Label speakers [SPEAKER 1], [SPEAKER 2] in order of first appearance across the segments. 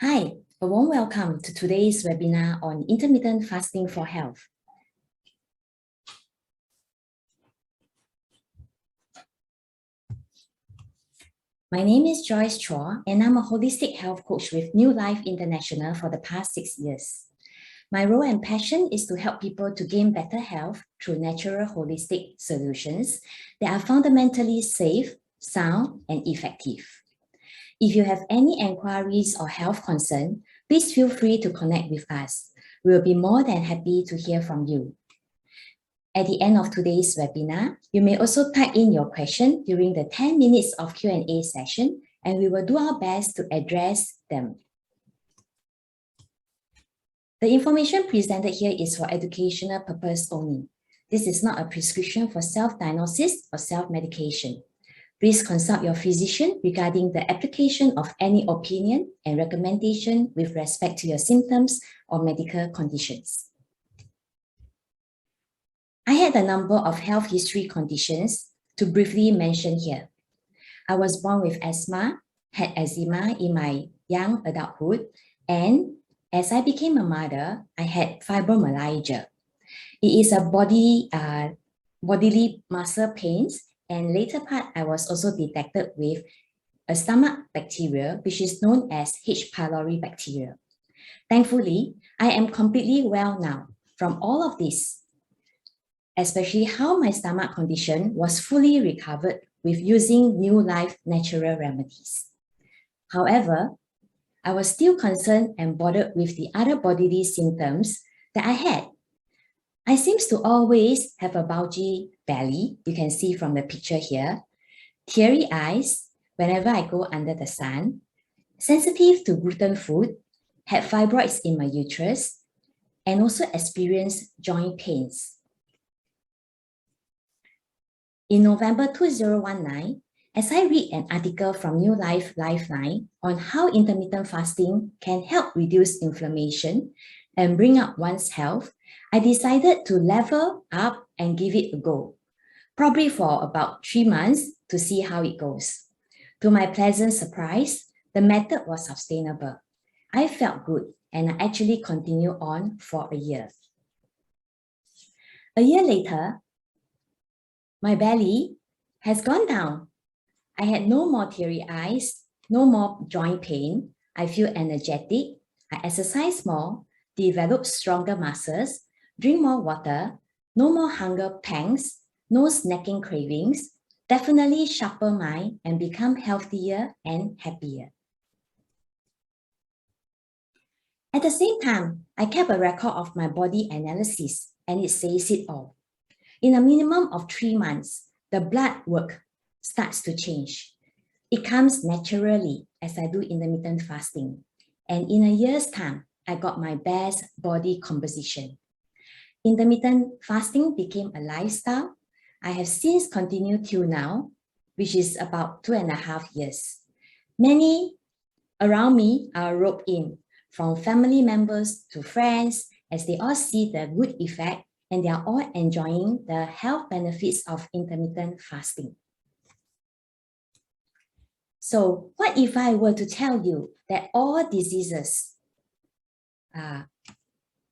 [SPEAKER 1] Hi, a warm welcome to today's webinar on intermittent fasting for health. My name is Joyce Chua, and I'm a holistic health coach with New Life International for the past 6 years. My role and passion is to help people to gain better health through natural holistic solutions that are fundamentally safe, sound, and effective. If you have any inquiries or health concern, please feel free to connect with us. We'll be more than happy to hear from you. At the end of today's webinar, you may also type in your question during the 10 minutes of Q&A session, and we will do our best to address them. The information presented here is for educational purpose only. This is not a prescription for self-diagnosis or self-medication. Please consult your physician regarding the application of any opinion and recommendation with respect to your symptoms or medical conditions. I had a number of health history conditions to briefly mention here. I was born with asthma, had eczema in my young adulthood, and as I became a mother, I had fibromyalgia. It is a bodily muscle pains, and later part, I was also detected with a stomach bacteria, which is known as H. pylori bacteria. Thankfully, I am completely well now from all of this, especially how my stomach condition was fully recovered with using New Life natural remedies. However, I was still concerned and bothered with the other bodily symptoms that I had. I seem to always have a bulgy belly, you can see from the picture here, teary eyes whenever I go under the sun, sensitive to gluten food, had fibroids in my uterus, and also experienced joint pains. In November 2019, as I read an article from New Life Lifeline on how intermittent fasting can help reduce inflammation and bring up one's health, I decided to level up and give it a go, probably for about 3 months to see how it goes. To my pleasant surprise, the method was sustainable. I felt good and I actually continued on for a year. A year later, my belly has gone down. I had no more teary eyes, no more joint pain. I feel energetic. I exercise more, develop stronger muscles, drink more water, no more hunger pangs, no snacking cravings, definitely sharper mind and become healthier and happier. At the same time, I kept a record of my body analysis and it says it all. In a minimum of 3 months, the blood work starts to change. It comes naturally as I do intermittent fasting. And in a year's time, I got my best body composition. Intermittent fasting became a lifestyle. I have since continued till now, which is about 2.5 years. Many around me are roped in, from family members to friends, as they all see the good effect and they are all enjoying the health benefits of intermittent fasting. So what if I were to tell you that all diseases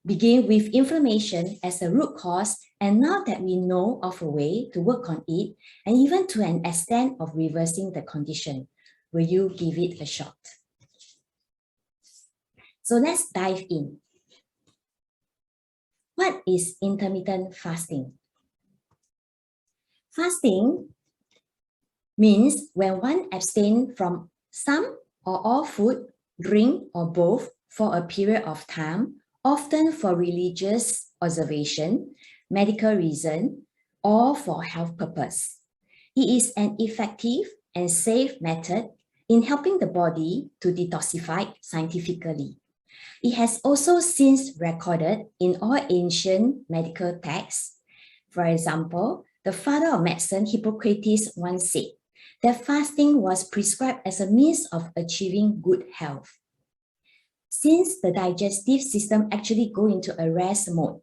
[SPEAKER 1] begin with inflammation as a root cause, and now that we know of a way to work on it, and even to an extent of reversing the condition, will you give it a shot? So let's dive in. What is intermittent fasting? Fasting means when one abstains from some or all food, drink, or both for a period of time, often for religious observation, medical reason, or for health purpose. It is an effective and safe method in helping the body to detoxify scientifically. It has also since recorded in all ancient medical texts. For example, the father of medicine, Hippocrates, once said that fasting was prescribed as a means of achieving good health. Since the digestive system actually goes into a rest mode,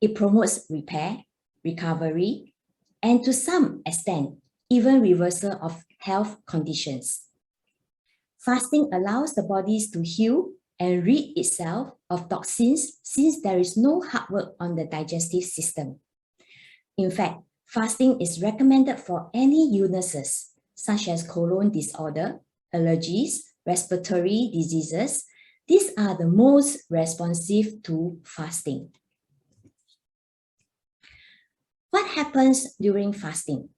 [SPEAKER 1] it promotes repair, recovery, and to some extent, even reversal of health conditions. Fasting allows the bodies to heal and rid itself of toxins since there is no hard work on the digestive system. In fact, fasting is recommended for any illnesses such as colon disorder, allergies, respiratory diseases. These are the most responsive to fasting. What happens during fasting?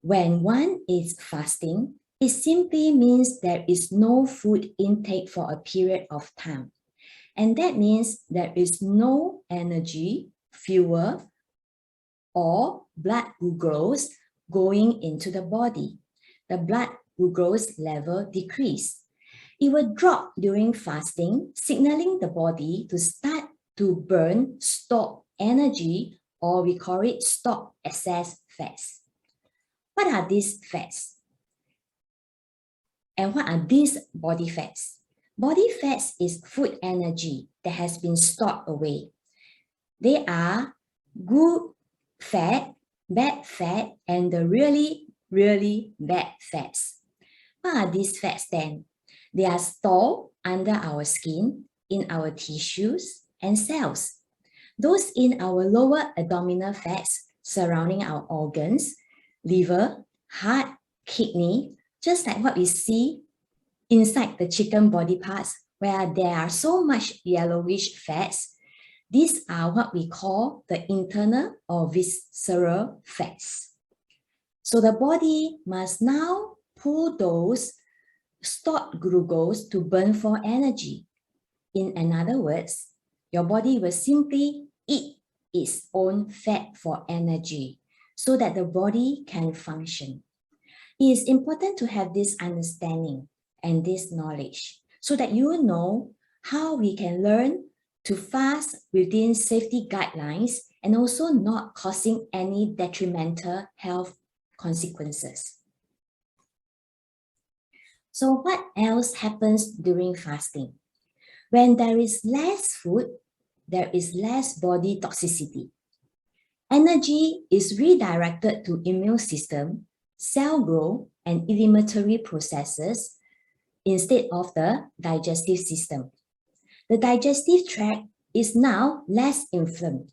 [SPEAKER 1] When one is fasting, it simply means there is no food intake for a period of time. And that means there is no energy, fuel, or blood glucose going into the body. The blood glucose level decrease. It will drop during fasting, signaling the body to start to burn stored energy, or we call it stored excess fats. What are these fats? And what are these body fats? Body fats is food energy that has been stored away. They are good fat, bad fat, and the really, really bad fats. What are these fats then? They are stored under our skin, in our tissues and cells. Those in our lower abdominal fats surrounding our organs, liver, heart, kidney, just like what we see inside the chicken body parts where there are so much yellowish fats. These are what we call the internal or visceral fats. So the body must now pull those stored glucose to burn for energy. In other words, your body will simply eat its own fat for energy so that the body can function. It is important to have this understanding and this knowledge so that you know how we can learn to fast within safety guidelines and also not causing any detrimental health consequences. So what else happens during fasting? When there is less food, there is less body toxicity. Energy is redirected to immune system, cell growth, and inflammatory processes instead of the digestive system. The digestive tract is now less inflamed,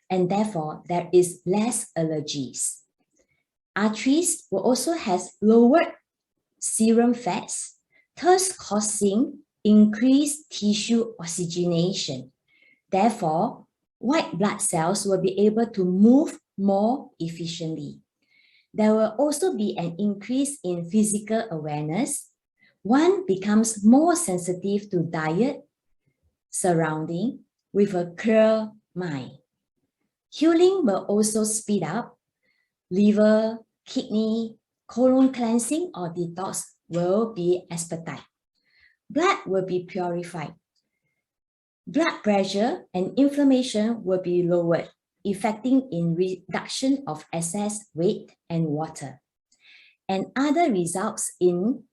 [SPEAKER 1] and therefore there is less allergies. Arteries will also have lowered serum fats, thus causing increased tissue oxygenation. Therefore, white blood cells will be able to move more efficiently. There will also be an increase in physical awareness. One becomes more sensitive to diet, surrounding, with a clear mind. Healing will also speed up. Liver, kidney, colon cleansing or detox will be expedited. Blood will be purified. Blood pressure and inflammation will be lowered, effecting in reduction of excess weight and water. And other results in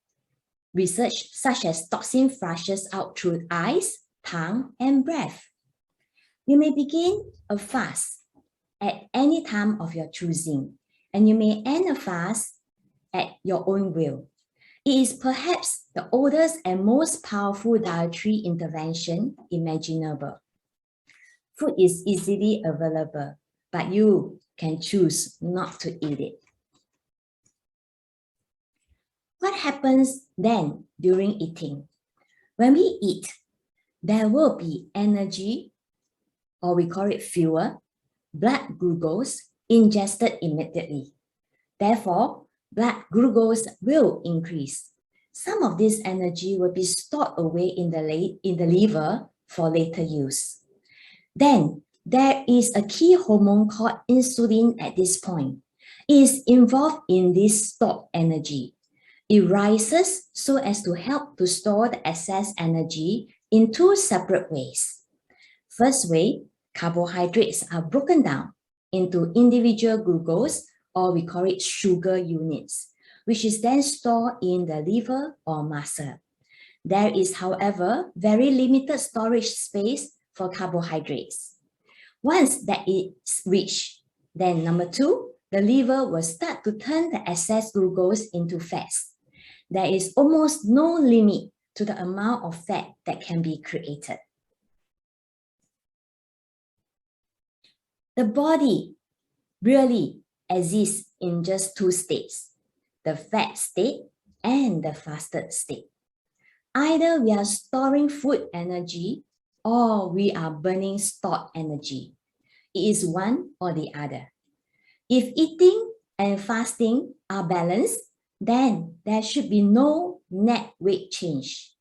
[SPEAKER 1] research such as toxin flushes out through eyes, tongue, and breath. You may begin a fast at any time of your choosing, and you may end a fast at your own will. It is perhaps the oldest and most powerful dietary intervention imaginable. Food is easily available, but you can choose not to eat it. What happens then during eating? When we eat, there will be energy, or we call it fuel, blood glucose, ingested immediately. Therefore, blood glucose will increase. Some of this energy will be stored away in the liver for later use. Then, there is a key hormone called insulin at this point. It is involved in this stored energy. It rises so as to help to store the excess energy in two separate ways. First way, carbohydrates are broken down into individual glucose, or we call it sugar units, which is then stored in the liver or muscle. There is, however, very limited storage space for carbohydrates. Once that is reached, then number two, the liver will start to turn the excess glucose into fats. There is almost no limit to the amount of fat that can be created. The body really exists in just two states, the fat state and the fasted state. Either we are storing food energy or we are burning stored energy. It is one or the other. If eating and fasting are balanced, then there should be no net weight change.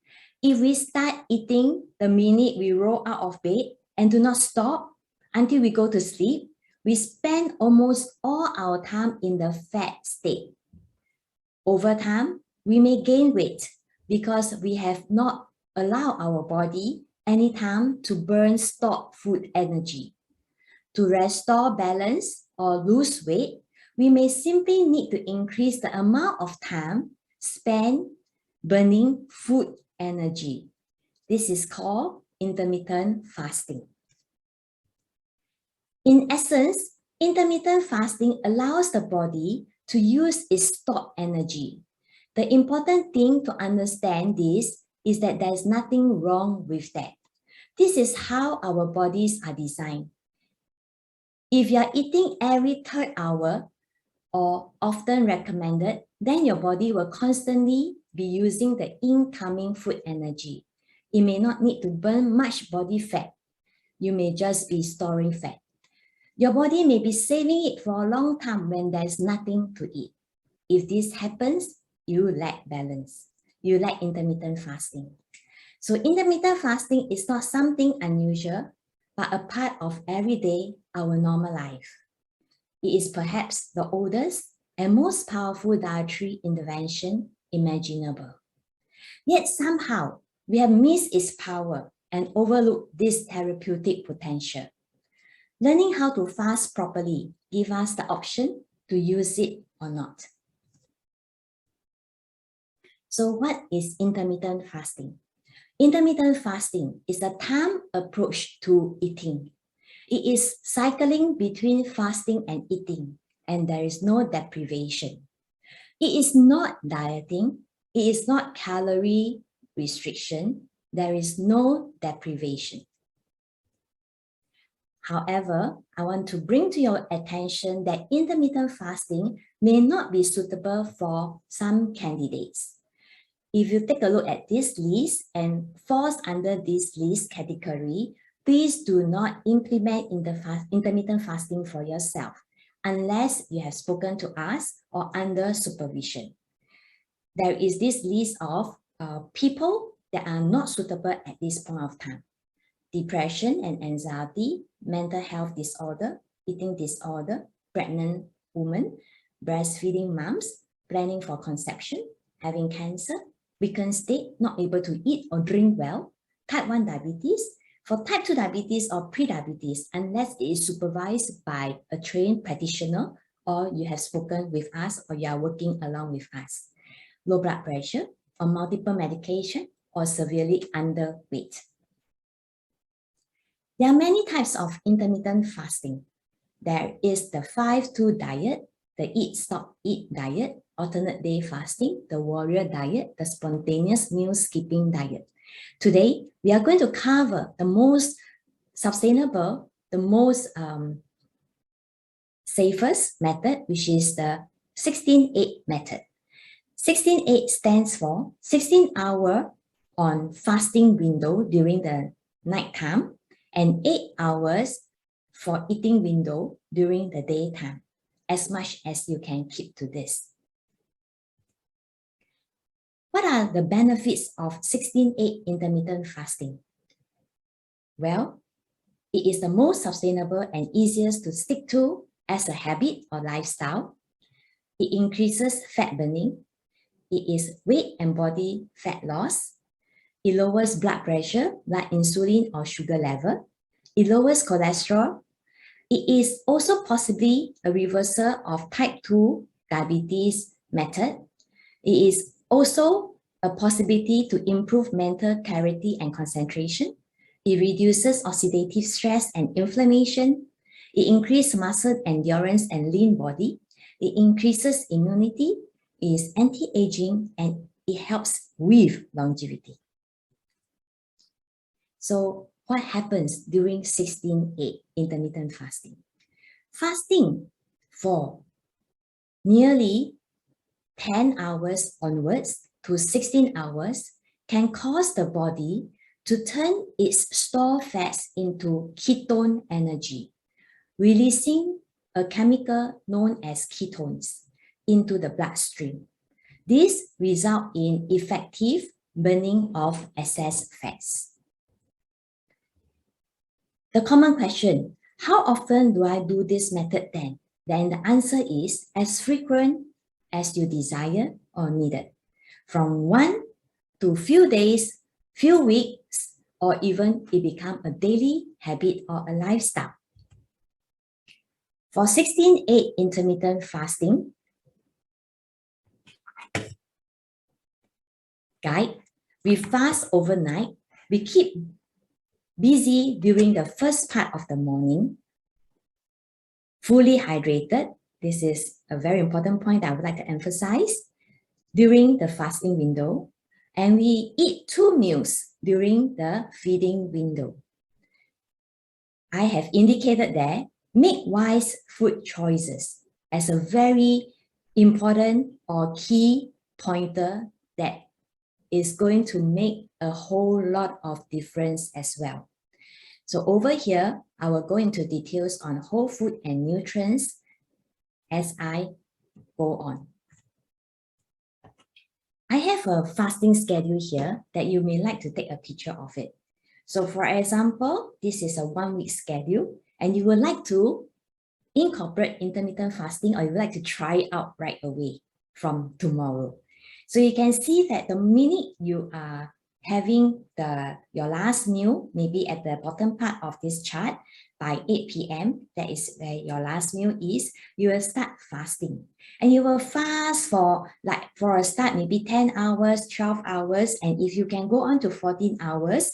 [SPEAKER 1] If we start eating the minute we roll out of bed and do not stop until we go to sleep, we spend almost all our time in the fat state. Over time, we may gain weight because we have not allowed our body any time to burn stored food energy. To restore balance or lose weight, we may simply need to increase the amount of time spent burning food energy. This is called intermittent fasting. In essence, intermittent fasting allows the body to use its stored energy. The important thing to understand this is that there is nothing wrong with that. This is how our bodies are designed. If you are eating every third hour or often recommended, then your body will constantly be using the incoming food energy. It may not need to burn much body fat. You may just be storing fat. Your body may be saving it for a long time when there's nothing to eat. If this happens, you lack balance. You lack intermittent fasting. So intermittent fasting is not something unusual, but a part of everyday, our normal life. It is perhaps the oldest and most powerful dietary intervention imaginable. Yet somehow, we have missed its power and overlooked this therapeutic potential. Learning how to fast properly gives us the option to use it or not. So what is intermittent fasting? Intermittent fasting is a time approach to eating. It is cycling between fasting and eating, and there is no deprivation. It is not dieting. It is not calorie restriction. There is no deprivation. However, I want to bring to your attention that intermittent fasting may not be suitable for some candidates. If you take a look at this list and falls under this list category, please do not implement intermittent fasting for yourself unless you have spoken to us or under supervision. There is this list of people that are not suitable at this point of time. Depression and anxiety, mental health disorder, eating disorder, pregnant women, breastfeeding moms, planning for conception, having cancer, weakened state, not able to eat or drink well, type 1 diabetes, for type 2 diabetes or pre-diabetes, unless it is supervised by a trained practitioner or you have spoken with us or you are working along with us, low blood pressure or multiple medication or severely underweight. There are many types of intermittent fasting. There is the 5-2 diet, the eat, stop, eat diet, alternate day fasting, the warrior diet, the spontaneous meal skipping diet. Today, we are going to cover the most sustainable, the most safest method, which is the 16-8 method. 16-8 stands for 16 hours on fasting window during the night time and 8 hours for eating window during the daytime, as much as you can keep to this. What are the benefits of 16-8 intermittent fasting? Well, it is the most sustainable and easiest to stick to as a habit or lifestyle. It increases fat burning. It is weight and body fat loss. It lowers blood pressure, like insulin or sugar level. It lowers cholesterol. It is also possibly a reversal of type 2 diabetes method. It is also a possibility to improve mental clarity and concentration. It reduces oxidative stress and inflammation. It increases muscle endurance and lean body. It increases immunity. It is anti-aging, and it helps with longevity. So what happens during 16-8 intermittent fasting? Fasting for nearly 10 hours onwards to 16 hours can cause the body to turn its stored fats into ketone energy, releasing a chemical known as ketones into the bloodstream. This results in effective burning of excess fats. The common question, how often do I do this method then? Then the answer is as frequent as you desire or needed, from 1 to few days, few weeks, or even it become a daily habit or a lifestyle. For 16-8 intermittent fasting guide, we fast overnight, we keep busy during the first part of the morning, fully hydrated. This is a very important point I would like to emphasize during the fasting window, and we eat 2 meals during the feeding window. I have indicated there, make wise food choices as a very important or key pointer that is going to make a whole lot of difference as well. So over here, I will go into details on whole food and nutrients as I go on. I have a fasting schedule here that you may like to take a picture of it. So for example, this is a 1-week schedule and you would like to incorporate intermittent fasting or you would like to try it out right away from tomorrow. So you can see that the minute you are having your last meal, maybe at the bottom part of this chart, by 8 p.m., that is where your last meal is, you will start fasting. And you will fast for a start, maybe 10 hours, 12 hours, and if you can go on to 14 hours,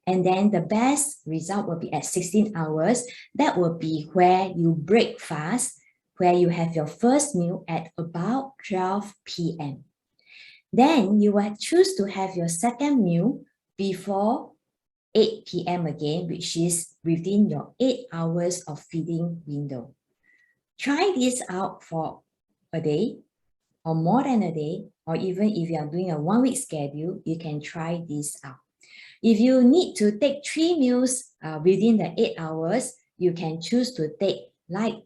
[SPEAKER 1] and then the best result will be at 16 hours, that will be where you break fast, where you have your first meal at about 12 p.m. Then you will choose to have your second meal before 8 p.m. again, which is within your 8 hours of feeding window. Try this out for a day or more than a day, or even if you are doing a 1-week schedule, you can try this out. If you need to take 3 meals within the 8 hours, you can choose to take light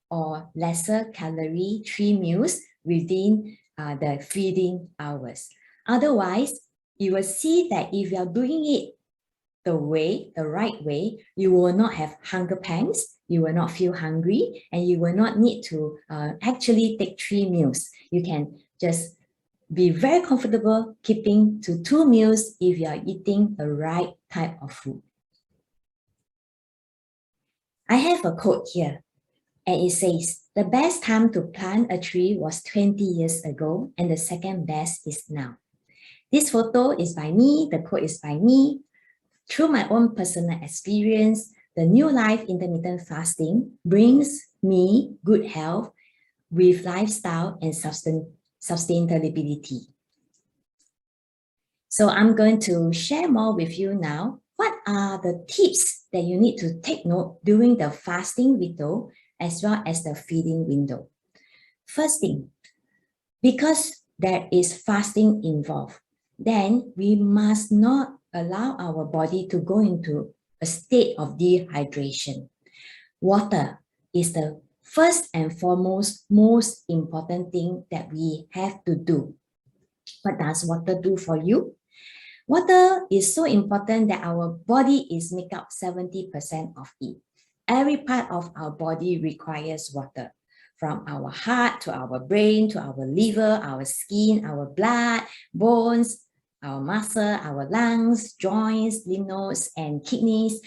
[SPEAKER 1] or lesser calorie 3 meals within the feeding hours. Otherwise, you will see that if you are doing it the right way, you will not have hunger pangs, you will not feel hungry, and you will not need to actually take 3 meals. You can just be very comfortable keeping to 2 meals if you are eating the right type of food. I have a quote here, and it says, the best time to plant a tree was 20 years ago, and the second best is now. This photo is by me, the quote is by me. Through my own personal experience, the New Life intermittent fasting brings me good health with lifestyle and sustainability. So I'm going to share more with you now. What are the tips that you need to take note during the fasting window as well as the feeding window? First thing, because there is fasting involved, then we must not allow our body to go into a state of dehydration. Water is the first and foremost most important thing that we have to do. What does water do for you? Water is so important that our body is make up 70% of it. Every part of our body requires water, from our heart to our brain, to our liver, our skin, our blood, bones, our muscle, our lungs, joints, lymph nodes, and kidneys.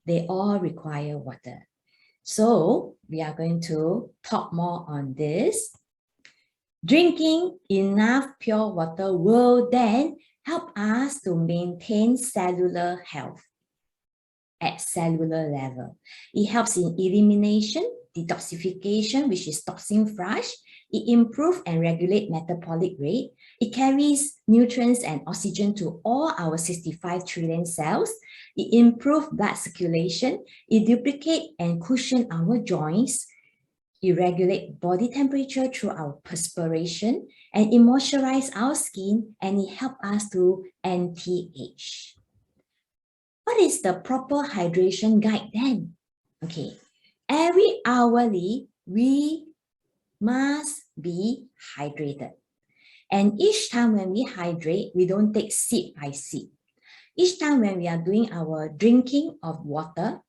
[SPEAKER 1] They all require water. So we are going to talk more on this. Drinking enough pure water will then help us to maintain cellular health at cellular level. It helps in elimination, detoxification, which is toxin flush, It improves and regulates metabolic rate. It carries nutrients and oxygen to all our 65 trillion cells. It improves blood circulation. It lubricates and cushions our joints. It regulates body temperature through our perspiration, and it moisturizes our skin, and it helps us to anti-age. What is the proper hydration guide then? Okay, every hourly, we must be hydrated. And each time when we hydrate, we don't take sip by sip. Each time when we are doing our drinking of water,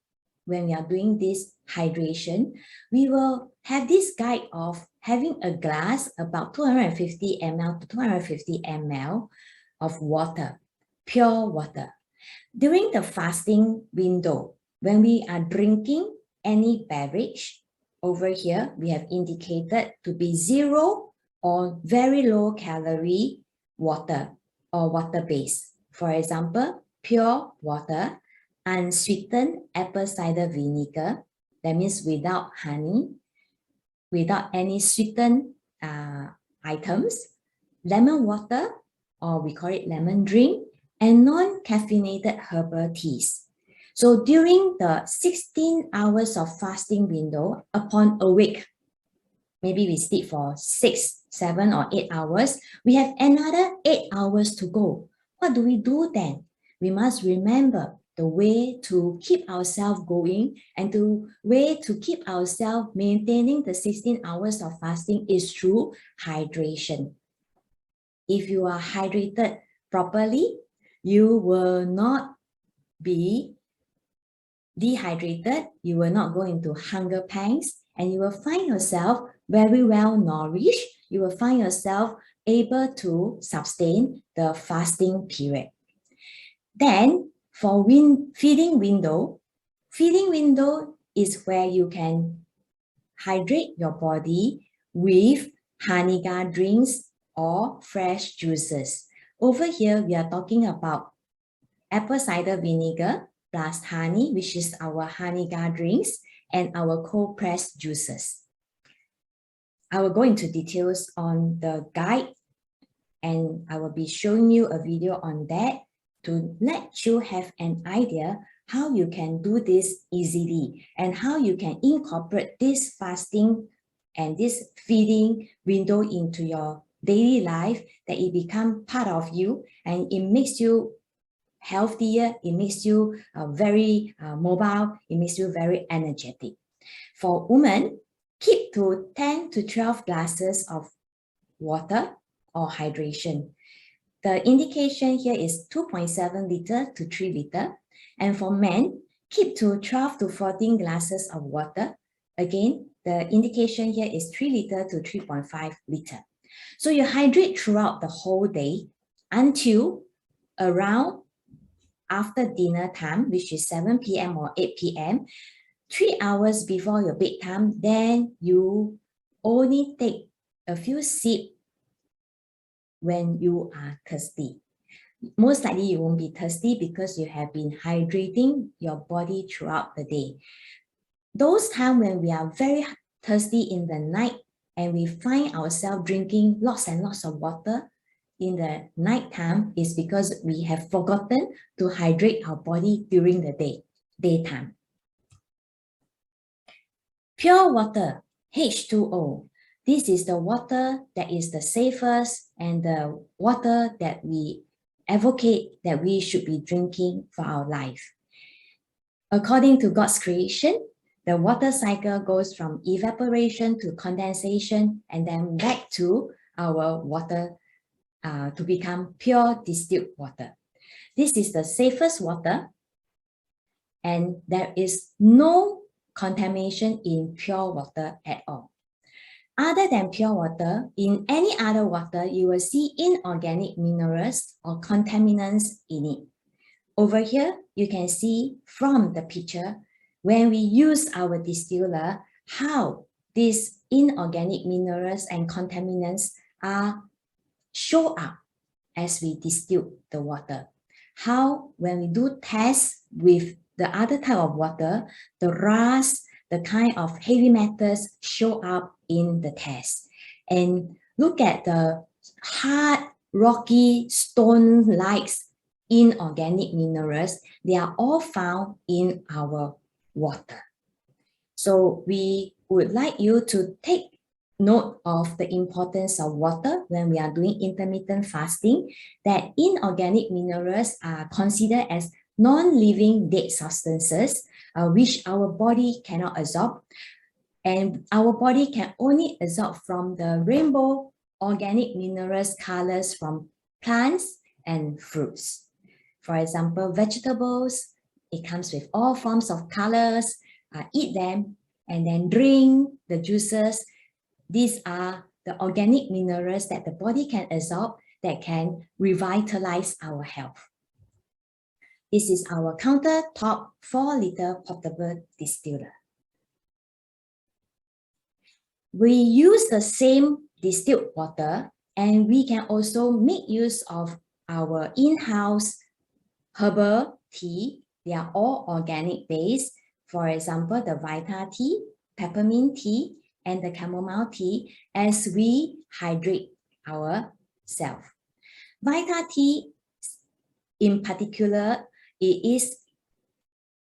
[SPEAKER 1] when we are doing this hydration, we will have this guide of having a glass about 250 ml to 250 ml of water, pure water. During the fasting window, when we are drinking any beverage, over here, we have indicated to be 0 or very low calorie water or water base. For example, pure water, unsweetened apple cider vinegar, that means without honey, without any sweetened items, lemon water, or we call it lemon drink, and non-caffeinated herbal teas. So during the 16 hours of fasting window, upon awake, maybe we sleep for 6, 7, or 8 hours, we have another 8 hours to go. What do we do then? We must remember the way to keep ourselves going and the way to keep ourselves maintaining the 16 hours of fasting is through hydration. If you are hydrated properly, you will not be dehydrated, you will not go into hunger pangs, and you will find yourself very well nourished. You will find yourself able to sustain the fasting period. Then for feeding window is where you can hydrate your body with Hanukkah drinks or fresh juices. Over here, we are talking about apple cider vinegar plus honey, which is our Hanukkah drinks, and our cold pressed juices. I will go into details on the guide, and I will be showing you a video on that to let you have an idea how you can do this easily and how you can incorporate this fasting and this feeding window into your daily life, that it become part of you and it makes you healthier, it makes you very mobile, it makes you very energetic. For women, keep to 10 to 12 glasses of water or hydration. The indication here is 2.7 liter to 3 liter. And for men, keep to 12 to 14 glasses of water. Again, the indication here is 3 liter to 3.5 liter. So you hydrate throughout the whole day until around after dinner time, which is 7 p.m. or 8 p.m., 3 hours before your bedtime, then you only take a few sips when you are thirsty. Most likely you won't be thirsty because you have been hydrating your body throughout the day. Those times when we are very thirsty in the night and we find ourselves drinking lots and lots of water in the night time is because we have forgotten to hydrate our body during the daytime. Pure water, H2O. This is the water that is the safest and the water that we advocate that we should be drinking for our life. According to God's creation, the water cycle goes from evaporation to condensation and then back to our water to become pure distilled water. This is the safest water, and there is no contamination in pure water at all. Other than pure water, in any other water, you will see inorganic minerals or contaminants in it. Over here, you can see from the picture, when we use our distiller, how these inorganic minerals and contaminants are show up as we distill the water. How when we do tests with the other type of water, the rust, the kind of heavy metals show up in the test. And look at the hard, rocky, stone-like inorganic minerals. They are all found in our water. So we would like you to take note of the importance of water when we are doing intermittent fasting, that inorganic minerals are considered as non-living dead substances, which our body cannot absorb. And our body can only absorb from the rainbow organic minerals colors from plants and fruits. For example, vegetables, it comes with all forms of colors. Eat them and then drink the juices. These are the organic minerals that the body can absorb that can revitalize our health. This is our countertop 4-liter portable distiller. We use the same distilled water, and we can also make use of our in-house herbal tea. They are all organic based. For example, the Vita tea, peppermint tea, and the chamomile tea as we hydrate ourselves. Vita tea in particular, it is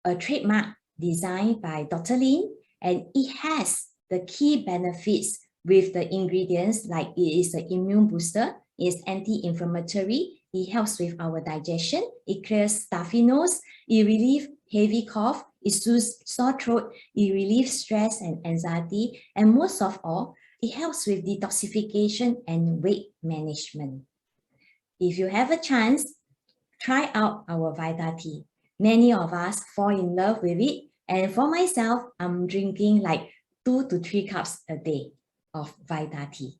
[SPEAKER 1] a trademark designed by Dr. Lin, and it has the key benefits with the ingredients like it is an immune booster, it's anti-inflammatory, it helps with our digestion, it clears stuffy nose, it relieves heavy cough, it soothes sore throat, it relieves stress and anxiety, and most of all, it helps with detoxification and weight management. If you have a chance, try out our Vita tea. Many of us fall in love with it, and for myself, I'm drinking like 2 to 3 cups a day of Vita tea.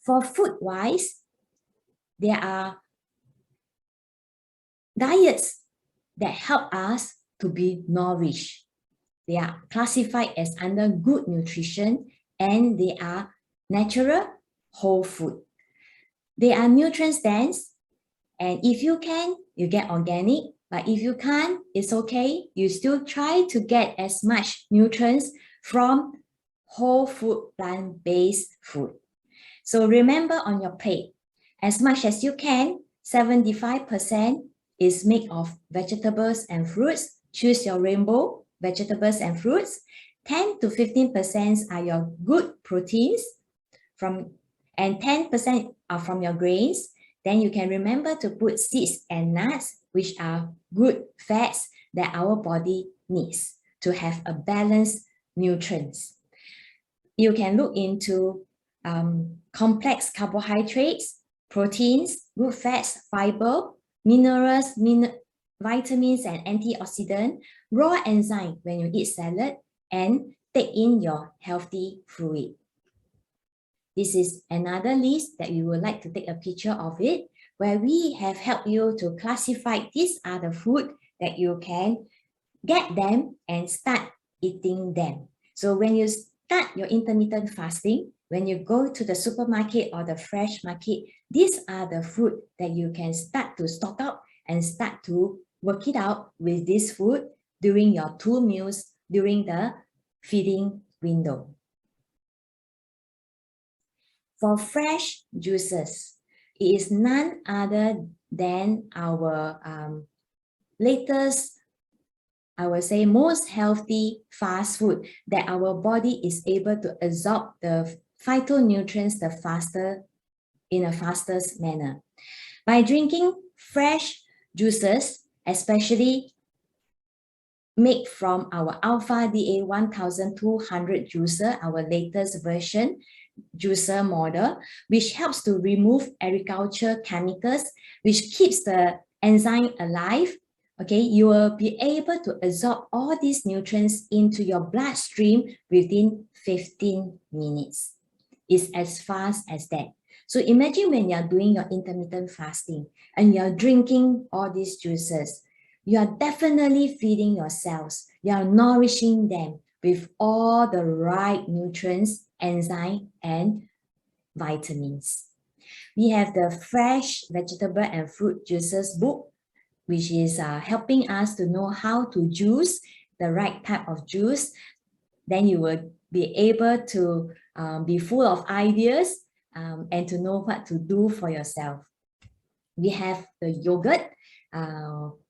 [SPEAKER 1] For food-wise, there are diets that help us to be nourished. They are classified as under good nutrition, and they are natural whole food. They are nutrient dense, and if you can, you get organic, but if you can't, it's okay. You still try to get as much nutrients from whole food, plant-based food. So remember on your plate, as much as you can, 75% is made of vegetables and fruits. Choose your rainbow vegetables and fruits. 10 to 15% are your good proteins and 10% are from your grains. Then you can remember to put seeds and nuts, which are good fats that our body needs to have a balanced nutrients. You can look into complex carbohydrates, proteins, good fats, fiber, minerals, vitamins and antioxidant, raw enzyme when you eat salad, and take in your healthy fluid. This is another list that we would like to take a picture of it, where we have helped you to classify these are the food that you can get them and start eating them. So when you start your intermittent fasting, when you go to the supermarket or the fresh market, these are the food that you can start to stock up and start to work it out with this food during your 2 meals during the feeding window. For fresh juices, it is none other than our latest, I would say, most healthy fast food that our body is able to absorb the phytonutrients in a fastest manner. By drinking fresh juices, especially made from our Alpha DA 1200 juicer, our latest version juicer model, which helps to remove agriculture chemicals, which keeps the enzyme alive. Okay, you will be able to absorb all these nutrients into your bloodstream within 15 minutes. It's as fast as that. So imagine when you're doing your intermittent fasting and you're drinking all these juices, you are definitely feeding your cells. You are nourishing them with all the right nutrients, enzyme, and vitamins. We have the fresh vegetable and fruit juices book, which is helping us to know how to juice the right type of juice. Then you will be able to be full of ideas, and to know what to do for yourself. We have the yogurt,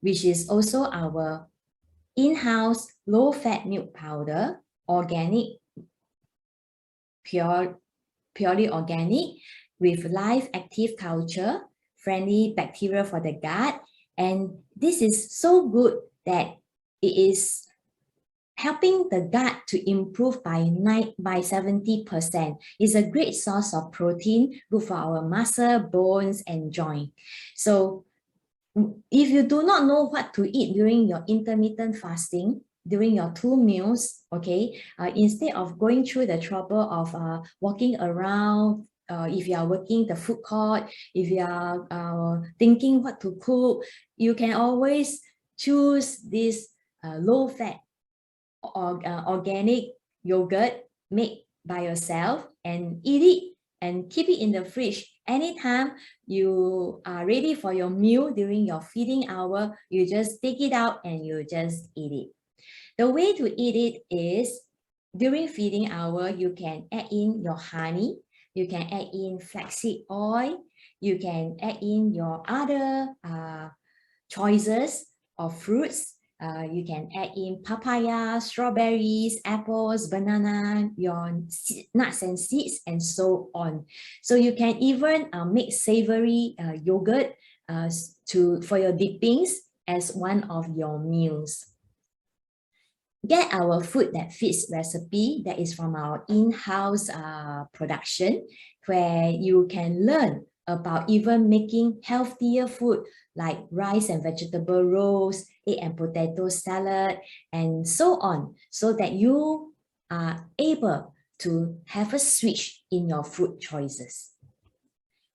[SPEAKER 1] which is also our in-house low-fat milk powder, organic, purely organic, with live active culture, friendly bacteria for the gut. And this is so good that it is helping the gut to improve by 70%. It's a great source of protein, good for our muscle, bones, and joint. So if you do not know what to eat during your intermittent fasting, during your 2 meals, okay, instead of going through the trouble of walking around, if you are working the food court, if you are thinking what to cook, you can always choose this low-fat organic yogurt made by yourself and eat it and keep it in the fridge. Anytime you are ready for your meal during your feeding hour, you just take it out and you just eat it. The way to eat it is during feeding hour, you can add in your honey, you can add in flaxseed oil, you can add in your other choices of fruits. You can add in papaya, strawberries, apples, banana, your nuts and seeds, and so on. So you can even make savory yogurt for your dippings as one of your meals. Get our Food That Fits recipe that is from our in-house production, where you can learn about even making healthier food like rice and vegetable rolls, egg and potato salad, and so on, so that you are able to have a switch in your food choices.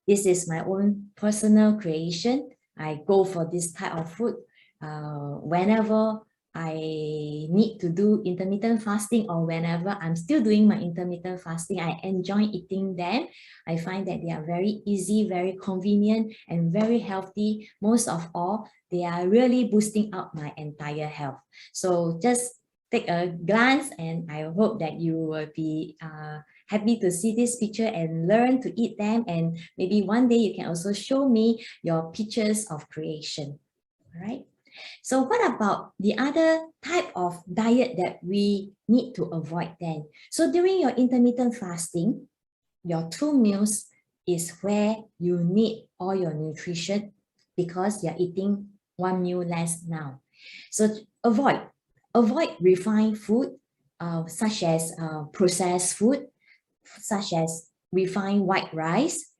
[SPEAKER 1] This is my own personal creation. I go for this type of food whenever I need to do intermittent fasting, or whenever I'm still doing my intermittent fasting, I enjoy eating them. I find that they are very easy, very convenient, and very healthy. Most of all, they are really boosting up my entire health. So just take a glance, and I hope that you will be happy to see this picture and learn to eat them. And maybe one day you can also show me your pictures of creation. All right. So what about the other type of diet that we need to avoid then? So during your intermittent fasting, your 2 meals is where you need all your nutrition, because you're eating 1 meal less now. So avoid refined food, such as processed food, such as refined white rice.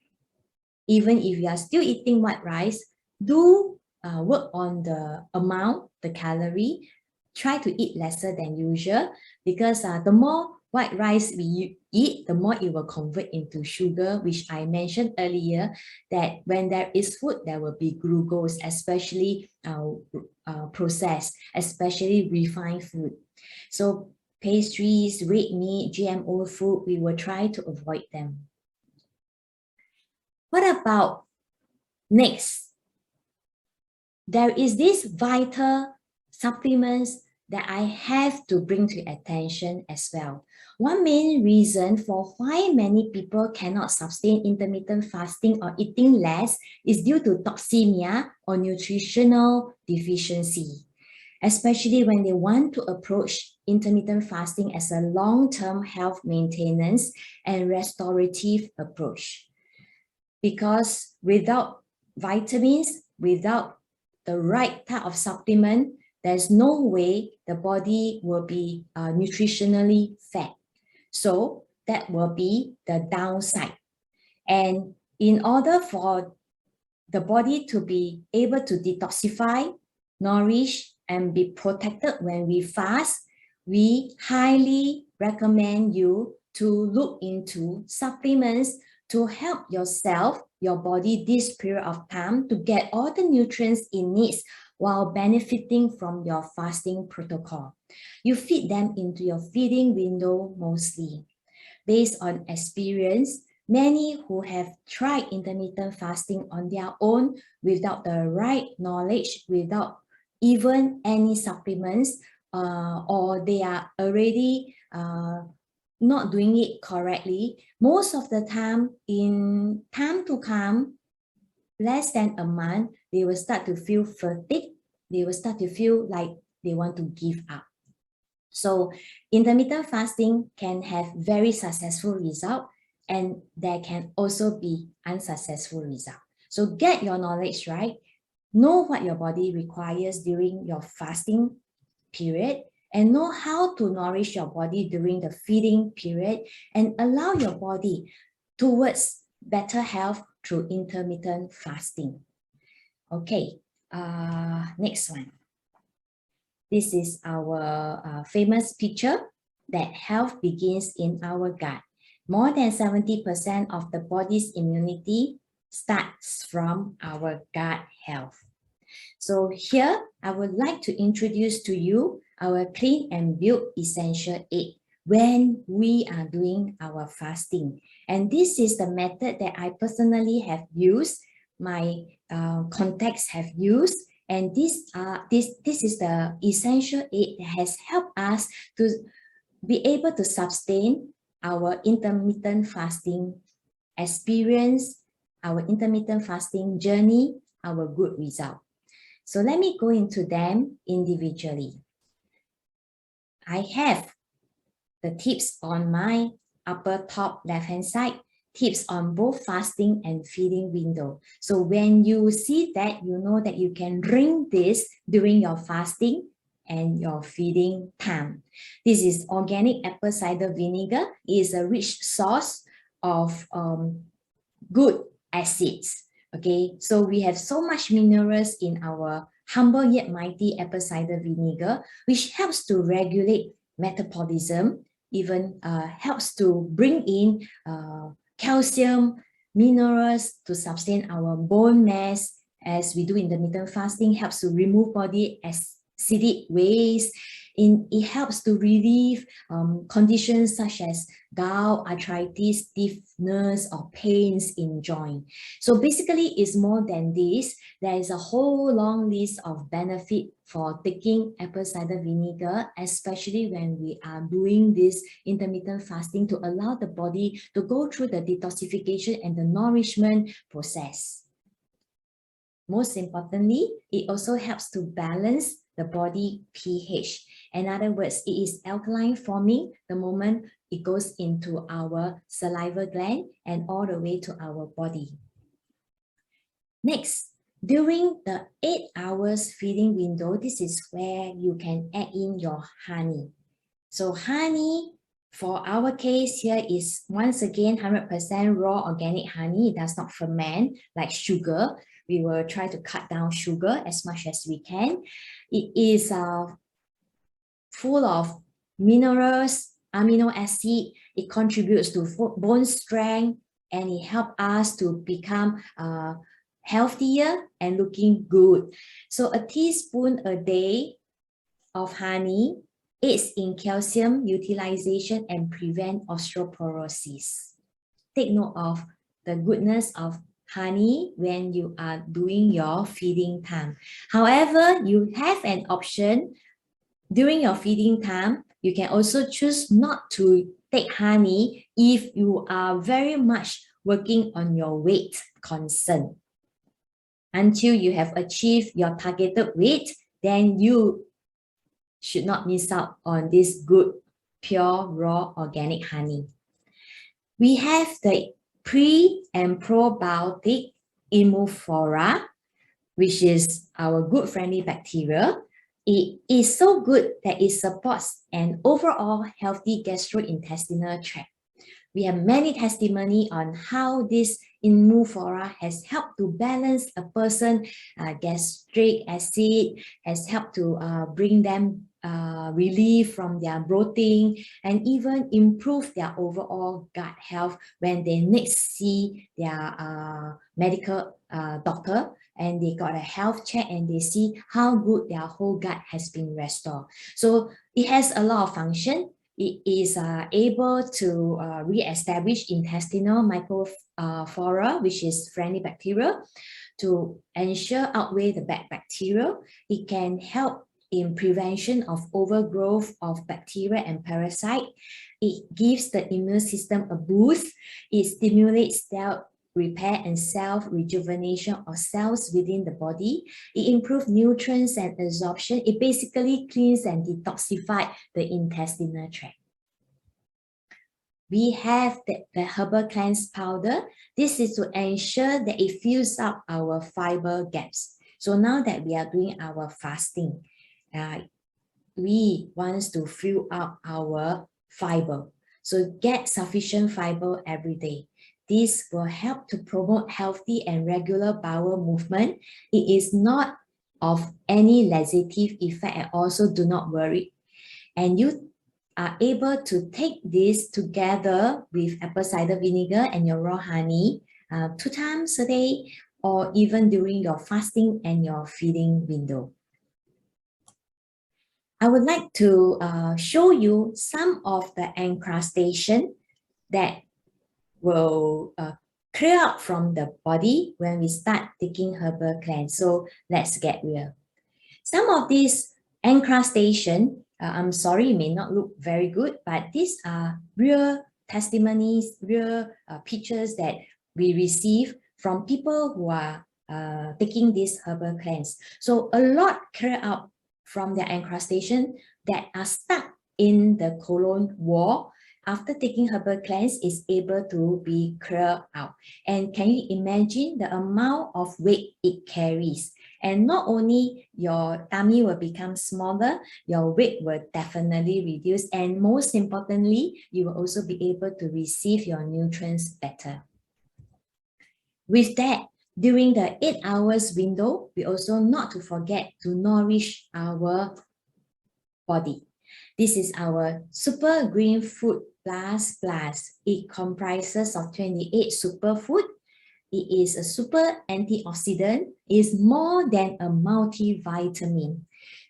[SPEAKER 1] Even if you are still eating white rice, do work on the amount, the calorie. Try to eat lesser than usual, because the more white rice we eat, the more it will convert into sugar, which I mentioned earlier, that when there is food, there will be glucose, especially processed, especially refined food. So pastries, red meat, GMO food, we will try to avoid them. What about next? There is this vital supplements that I have to bring to attention as well. One main reason for why many people cannot sustain intermittent fasting or eating less is due to toxemia or nutritional deficiency, especially when they want to approach intermittent fasting as a long-term health maintenance and restorative approach. Because without vitamins, without the right type of supplement, there's no way the body will be nutritionally fed. So that will be the downside. And in order for the body to be able to detoxify, nourish, and be protected when we fast, we highly recommend you to look into supplements to help yourself, your body, this period of time to get all the nutrients it needs while benefiting from your fasting protocol. You feed them into your feeding window mostly. Based on experience, many who have tried intermittent fasting on their own without the right knowledge, without even any supplements, or they are already not doing it correctly, most of the time, in time to come, less than a month, they will start to feel fatigued. They will start to feel like they want to give up. So intermittent fasting can have very successful result, and there can also be unsuccessful result. So get your knowledge right. Know what your body requires during your fasting period, and know how to nourish your body during the feeding period, and allow your body towards better health through intermittent fasting. Okay, next one. This is our famous picture that health begins in our gut. More than 70% of the body's immunity starts from our gut health. So here, I would like to introduce to you our Clean and Build Essential 8 when we are doing our fasting. And this is the method that I personally have used, my contacts have used, and this is the Essential 8 that has helped us to be able to sustain our intermittent fasting experience, our intermittent fasting journey, our good result. So let me go into them individually. I have the tips on my upper top left-hand side, tips on both fasting and feeding window. So when you see that, you know that you can drink this during your fasting and your feeding time. This is organic apple cider vinegar. It is a rich source of good acids. Okay, so we have so much minerals in our humble yet mighty apple cider vinegar, which helps to regulate metabolism, even helps to bring in calcium, minerals to sustain our bone mass as we do intermittent fasting, helps to remove body acidic waste. It helps to relieve conditions such as gout, arthritis, stiffness, or pains in joint. So basically, it's more than this. There is a whole long list of benefit for taking apple cider vinegar, especially when we are doing this intermittent fasting to allow the body to go through the detoxification and the nourishment process. Most importantly, it also helps to balance the body pH. In other words, it is alkaline forming the moment it goes into our saliva gland and all the way to our body. Next, during the 8 hours feeding window, this is where you can add in your honey. So honey, for our case here, is once again 100% raw organic honey. It does not ferment like sugar. We will try to cut down sugar as much as we can. It is full of minerals, amino acid. It contributes to bone strength, and it helps us to become healthier and looking good. So a teaspoon a day of honey aids in calcium utilization and prevent osteoporosis. Take note of the goodness of honey when you are doing your feeding time. However, you have an option during your feeding time. You can also choose not to take honey if you are very much working on your weight concern. Until you have achieved your targeted weight, then you should not miss out on this good, pure, raw, organic honey. We have the pre and probiotic Immunoflora, which is our good friendly bacteria. It is so good that it supports an overall healthy gastrointestinal tract. We have many testimony on how this Immunoflora has helped to balance a person's gastric acid, has helped to bring them relief from their bloating, and even improve their overall gut health when they next see their medical doctor and they got a health check and they see how good their whole gut has been restored. So it has a lot of function. It is able to re-establish intestinal microflora, which is friendly bacteria, to ensure outweigh the bad bacteria. It can help in prevention of overgrowth of bacteria and parasite. It gives the immune system a boost. It stimulates cell repair and self-rejuvenation of cells within the body. It improves nutrients and absorption. It basically cleans and detoxifies the intestinal tract. We have the herbal cleanse powder. This is to ensure that it fills up our fiber gaps. So now that we are doing our fasting, we want to fill up our fiber. So get sufficient fiber every day. This will help to promote healthy and regular bowel movement. It is not of any laxative effect and also do not worry. And you are able to take this together with apple cider vinegar and your raw honey 2 times a day, or even during your fasting and your feeding window. I would like to show you some of the encrustation that will clear out from the body when we start taking herbal cleanse. So let's get real. Some of these encrustation, I'm sorry, may not look very good, but these are real testimonies, real pictures that we receive from people who are taking this herbal cleanse. So a lot clear out from their encrustation that are stuck in the colon wall. After taking herbal cleanse, is able to be cleared out. And can you imagine the amount of weight it carries? And not only your tummy will become smaller, your weight will definitely reduce. And most importantly, you will also be able to receive your nutrients better. With that, during the 8 hours window, we also not to forget to nourish our body. This is our Super Green Food Plus Plus. It comprises of 28 superfood. It is a super antioxidant. It is more than a multivitamin.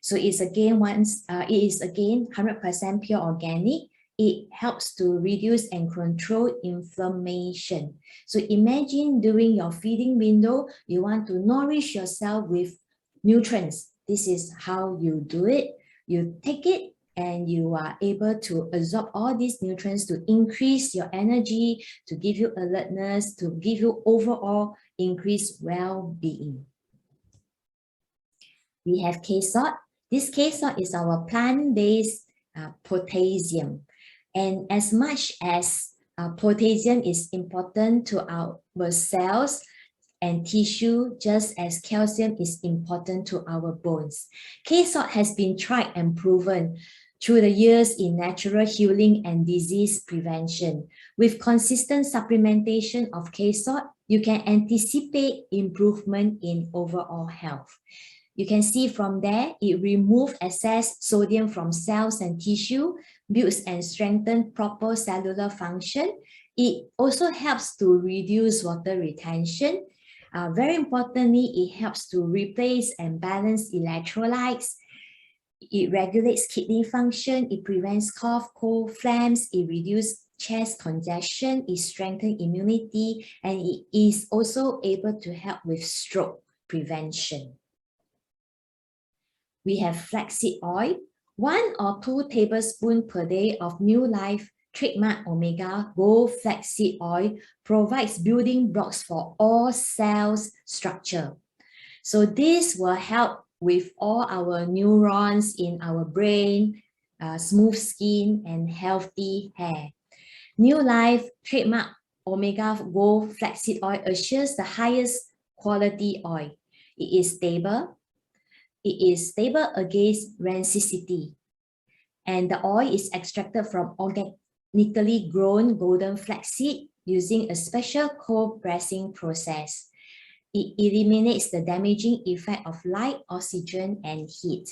[SPEAKER 1] So it's again 100% pure organic. It helps to reduce and control inflammation. So imagine during your feeding window, you want to nourish yourself with nutrients. This is how you do it. You take it and you are able to absorb all these nutrients to increase your energy, to give you alertness, to give you overall increased well-being. We have K-salt. This K-salt is our plant-based potassium. And as much as potassium is important to our cells and tissue, just as calcium is important to our bones. K-salt has been tried and proven through the years in natural healing and disease prevention. With consistent supplementation of K-salt, you can anticipate improvement in overall health. You can see from there, it removes excess sodium from cells and tissue, builds and strengthens proper cellular function. It also helps to reduce water retention. Very importantly, it helps to replace and balance electrolytes. It regulates kidney function. It prevents cough, cold, phlegms. It reduces chest congestion. It strengthens immunity. And it is also able to help with stroke prevention. We have flaxseed oil. 1 or 2 tablespoons per day of New Life trademark Omega Gold flaxseed oil provides building blocks for all cells structure. So this will help with all our neurons in our brain, smooth skin, and healthy hair. New Life trademark Omega Gold flaxseed oil assures the highest quality oil. It is stable. It is stable against rancidity. And the oil is extracted from organically grown golden flaxseed using a special cold pressing process. It eliminates the damaging effect of light, oxygen, and heat.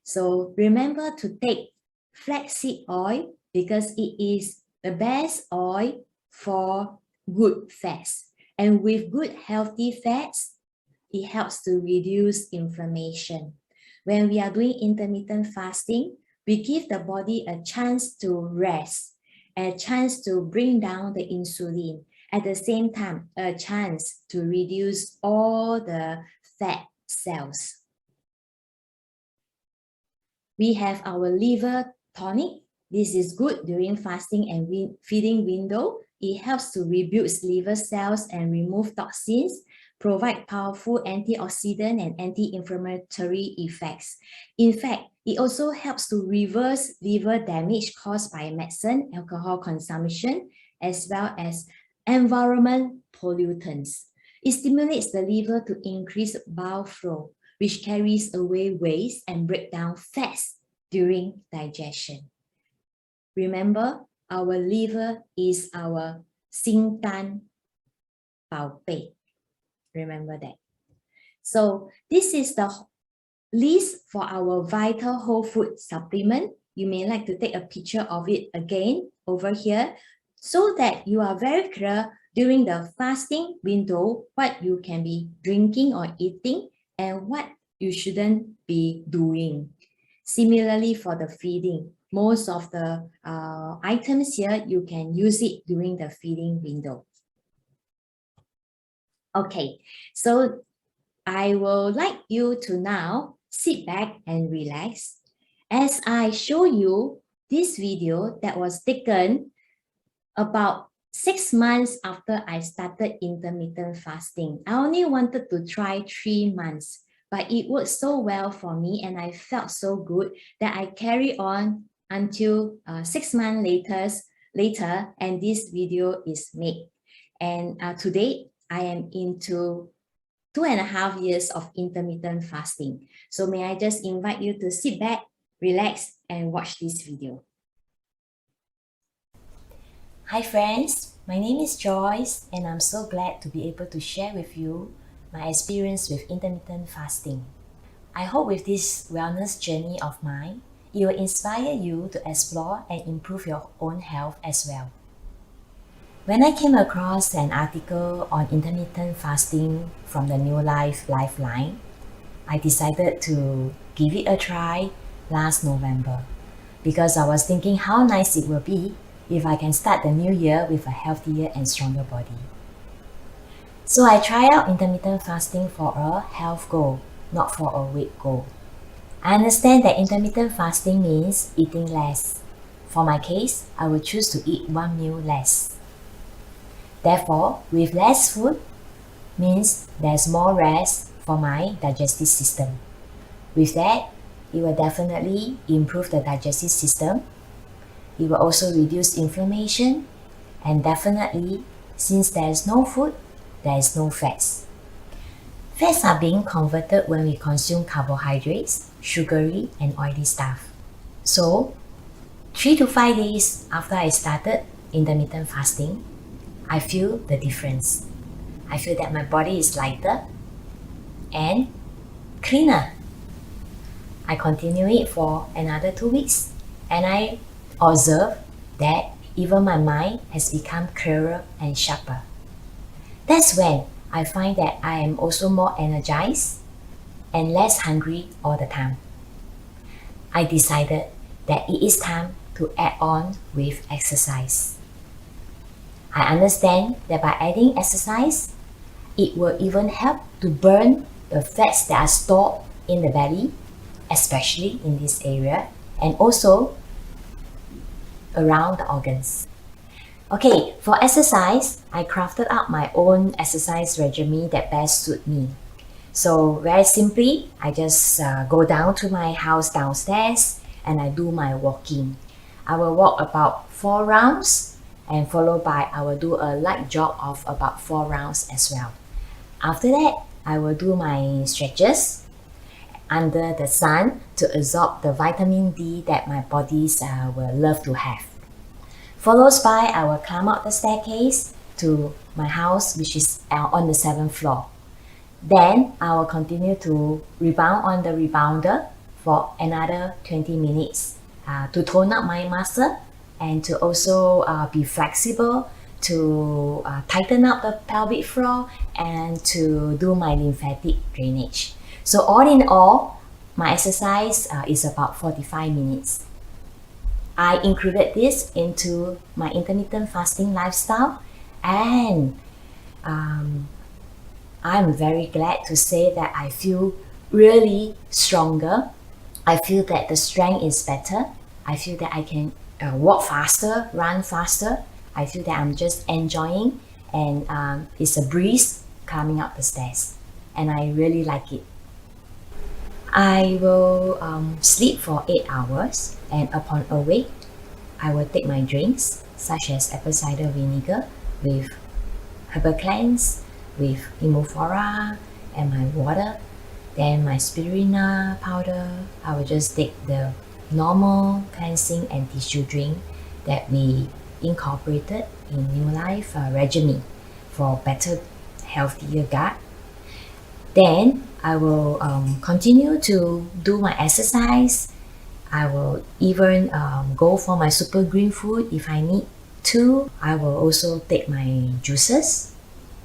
[SPEAKER 1] So remember to take flaxseed oil because it is the best oil for good fats. And with good healthy fats, it helps to reduce inflammation. When we are doing intermittent fasting, we give the body a chance to rest, a chance to bring down the insulin. At the same time, a chance to reduce all the fat cells. We have our liver tonic. This is good during fasting and feeding window. It helps to rebuild liver cells and remove toxins, provide powerful antioxidant and anti-inflammatory effects. In fact, it also helps to reverse liver damage caused by medicine, alcohol consumption, as well as environment pollutants. It stimulates the liver to increase bile flow, which carries away waste and break down fats during digestion. Remember, our liver is our 心肝宝贝. Remember that. So this is the list for our vital whole food supplement. You may like to take a picture of it again over here so that you are very clear during the fasting window what you can be drinking or eating and what you shouldn't be doing. Similarly, for the feeding, most of the items here, you can use it during the feeding window. Okay, so I will like you to now sit back and relax as I show you this video that was taken about 6 months after I started intermittent fasting. I only wanted to try 3 months, but it worked so well for me and I felt so good that I carry on until 6 months later, and this video is made. And today I am into 2.5 years of intermittent fasting. So may I just invite you to sit back, relax, and watch this video. Hi friends, my name is Joyce and I'm so glad to be able to share with you my experience with intermittent fasting. I hope with this wellness journey of mine, it will inspire you to explore and improve your own health as well. When I came across an article on intermittent fasting from the New Life Lifeline, I decided to give it a try last November because I was thinking how nice it will be if I can start the new year with a healthier and stronger body. So I tried out intermittent fasting for a health goal, not for a weight goal. I understand that intermittent fasting means eating less. For my case, I would choose to eat 1 meal less. Therefore, with less food means there's more rest for my digestive system. With that, it will definitely improve the digestive system. It will also reduce inflammation, and definitely, since there is no food, there is no fats. Fats are being converted when we consume carbohydrates, sugary and oily stuff. So, 3 to 5 days after I started intermittent fasting, I feel the difference. I feel that my body is lighter and cleaner. I continue it for another 2 weeks and I observe that even my mind has become clearer and sharper. That's when I find that I am also more energized and less hungry all the time. I decided that it is time to add on with exercise. I understand that by adding exercise, it will even help to burn the fats that are stored in the belly, especially in this area, and also around the organs. Okay, for exercise, I crafted out my own exercise regimen that best suit me. So very simply, I just go down to my house downstairs and I do my walking. I will walk about 4 rounds and followed by I will do a light jog of about 4 rounds as well. After that, I will do my stretches under the sun to absorb the vitamin D that my bodies will love to have. Followed by, I will climb up the staircase to my house, which is on the 7th floor. Then I will continue to rebound on the rebounder for another 20 minutes to tone up my muscle and to also be flexible, to tighten up the pelvic floor and to do my lymphatic drainage. So all in all, my exercise is about 45 minutes. I included this into my intermittent fasting lifestyle and I'm very glad to say that I feel really stronger. I feel that the strength is better. I feel that I can walk faster, run faster. I feel that I'm just enjoying, and it's a breeze coming up the stairs, and I really like it. I will sleep for 8 hours, and upon awake, I will take my drinks such as apple cider vinegar with herbal cleanse, with Emulfora, and my water. Then my spirulina powder, I will just take the normal cleansing and tissue drink that we incorporated in New Life regimen for better, healthier gut. Then I will continue to do my exercise. I will even go for my super green food if I need to. I will also take my juices,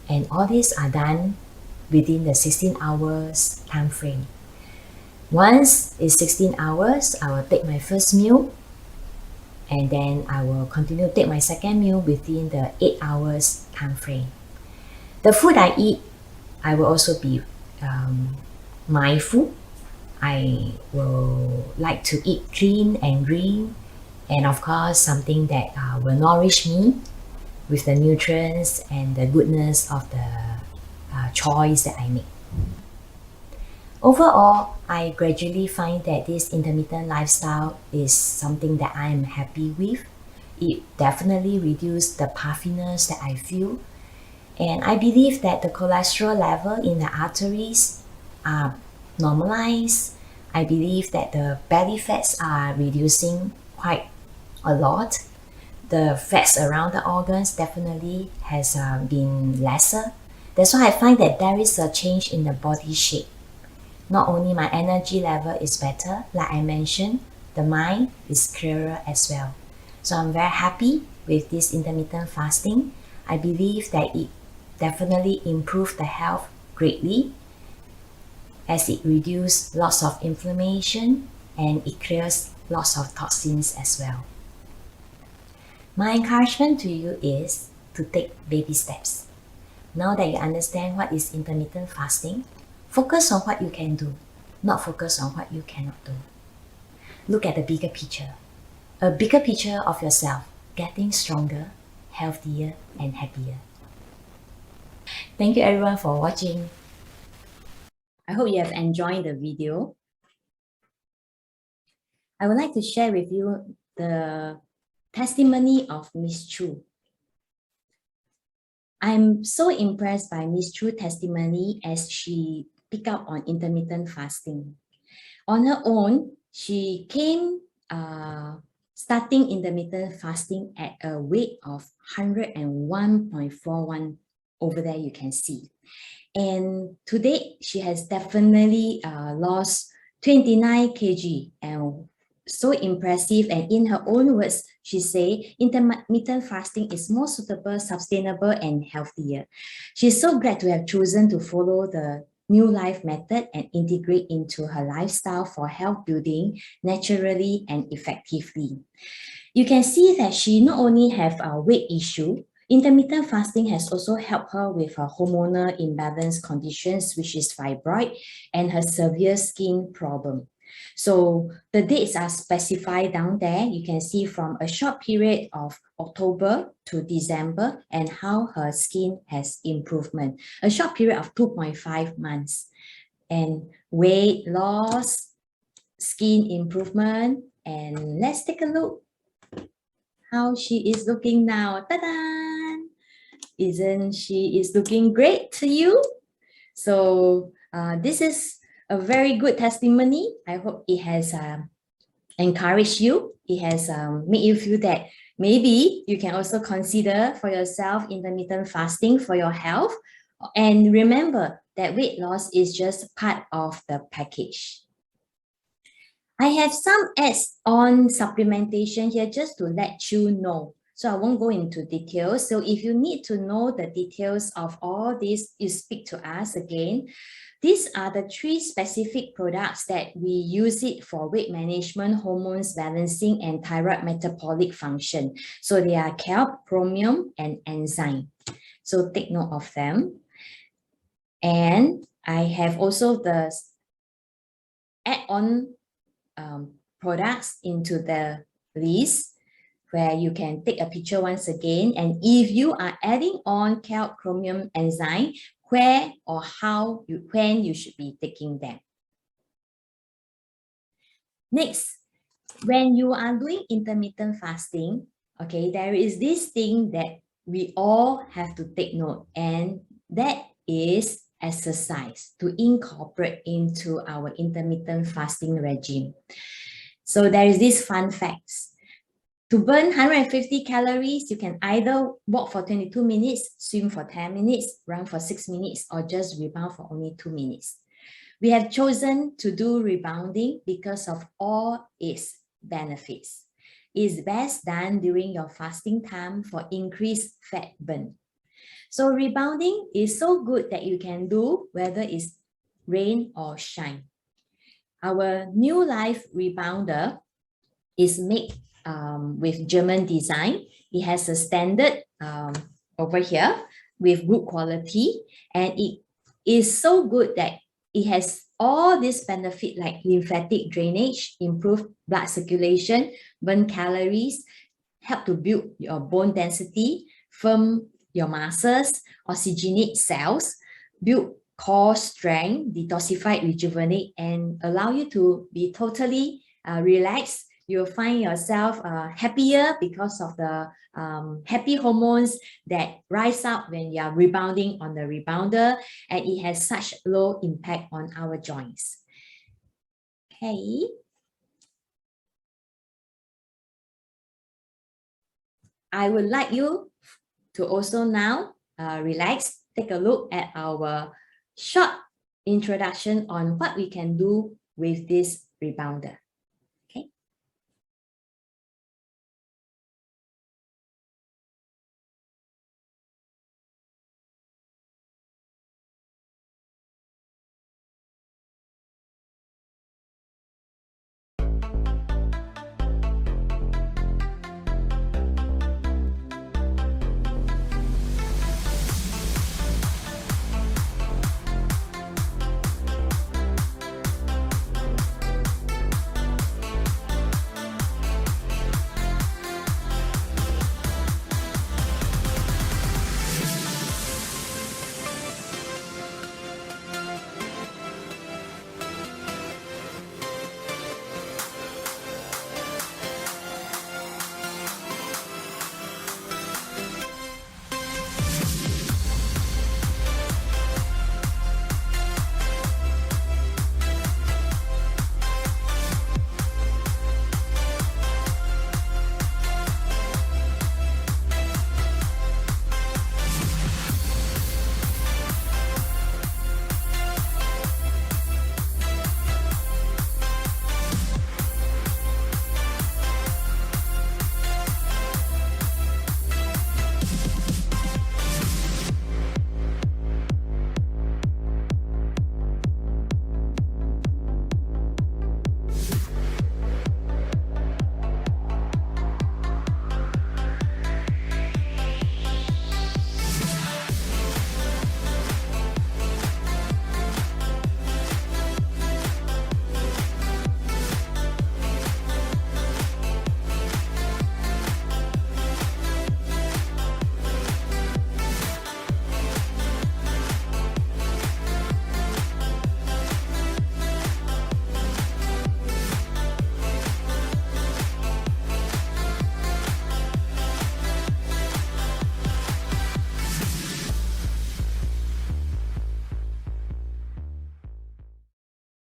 [SPEAKER 1] and all these are done within the 16 hours time frame. Once it's 16 hours, I will take my first meal, and then I will continue to take my second meal within the 8 hours time frame. The food I eat, I will also be mindful. I will like to eat clean and green, and of course something that will nourish me with the nutrients and the goodness of the choice that I make. Overall, I gradually find that this intermittent lifestyle is something that I am happy with. It definitely reduced the puffiness that I feel, and I believe that the cholesterol level in the arteries are normalized. I believe that the belly fats are reducing quite a lot. The fats around the organs definitely has been lesser. That's why I find that there is a change in the body shape. Not only my energy level is better, like I mentioned, the mind is clearer as well. So I'm very happy with this intermittent fasting. I believe that it definitely improved the health greatly, as it reduces lots of inflammation and it clears lots of toxins as well. My encouragement to you is to take baby steps. Now that you understand what is intermittent fasting, focus on what you can do, not focus on what you cannot do. Look at the bigger picture, a bigger picture of yourself getting stronger, healthier, and happier. Thank you everyone for watching. I hope you have enjoyed the video. I would like to share with you the testimony of Miss Chu. I'm so impressed by Miss Chu's testimony as she picked up on intermittent fasting. On her own, she came starting intermittent fasting at a weight of 101.41. Over there you can see. And today she has definitely lost 29 kg, and so impressive. And in her own words, she say intermittent fasting is more suitable, sustainable, and healthier. She's so glad to have chosen to follow the New Life method and integrate into her lifestyle for health building naturally and effectively. You can see that she not only have a weight issue, intermittent fasting has also helped her with her hormonal imbalance conditions, which is fibroid, and her severe skin problem. So the dates are specified down there. You can see from a short period of October to December and how her skin has improvement. A short period of 2.5 months. And weight loss, skin improvement, and let's take a look how she is looking now. Ta-da! Isn't she is looking great to you? So this is a very good testimony. I hope it has encouraged you. It has made you feel that maybe you can also consider for yourself intermittent fasting for your health. And remember that weight loss is just part of the package. I have some ads on supplementation here just to let you know. So I won't go into details. So if you need to know the details of all this, you speak to us again. These are the 3 specific products that we use it for weight management, hormones balancing, and thyroid metabolic function. So they are kelp, chromium, and enzyme. So take note of them. And I have also the add-on products into the list where you can take a picture once again. And if you are adding on kelp chromium enzyme, where or how when you should be taking them. Next, when you are doing intermittent fasting, okay, there is this thing that we all have to take note, and that is exercise to incorporate into our intermittent fasting regime. So there is this fun facts. To burn 150 calories, you can either walk for 22 minutes, swim for 10 minutes, run for 6 minutes, or just rebound for only 2 minutes. We have chosen to do rebounding because of all its benefits. It's best done during your fasting time for increased fat burn. So rebounding is so good that you can do whether it's rain or shine. Our New Life Rebounder is made with German design. It has a standard over here with good quality, and it is so good that it has all this benefit like lymphatic drainage, improve blood circulation, burn calories, help to build your bone density, firm your muscles, oxygenate cells, build core strength, detoxify, rejuvenate, and allow you to be totally relaxed. You'll find yourself happier because of the happy hormones that rise up when you are rebounding on the rebounder, and it has such low impact on our joints. Okay. I would like you to also now relax, take a look at our short introduction on what we can do with this rebounder. Okay.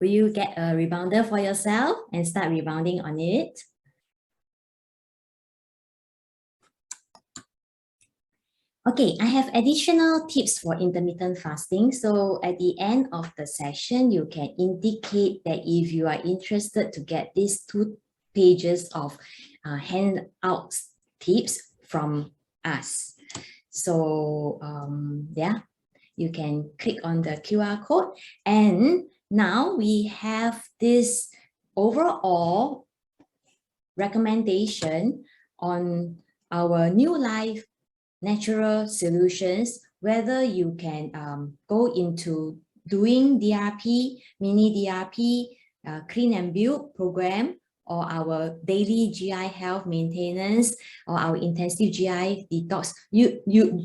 [SPEAKER 1] Will you get a rebounder for yourself and start rebounding on it? Okay, I have additional tips for intermittent fasting. So at the end of the session, you can indicate that if you are interested to get these 2 pages of handouts tips from us. So yeah, you can click on the QR code, and now we have this overall recommendation on our New Life natural solutions, whether you can go into doing DRP, mini DRP, clean and build program, or our daily GI health maintenance, or our intensive GI detox, you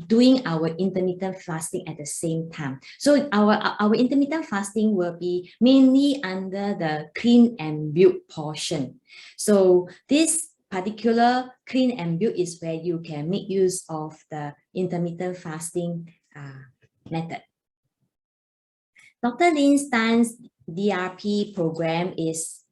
[SPEAKER 1] doing our intermittent fasting at the same time. So our intermittent fasting will be mainly under the clean and build portion. So this particular clean and build is where you can make use of the intermittent fasting method. Dr. Lin Stan's DRP program is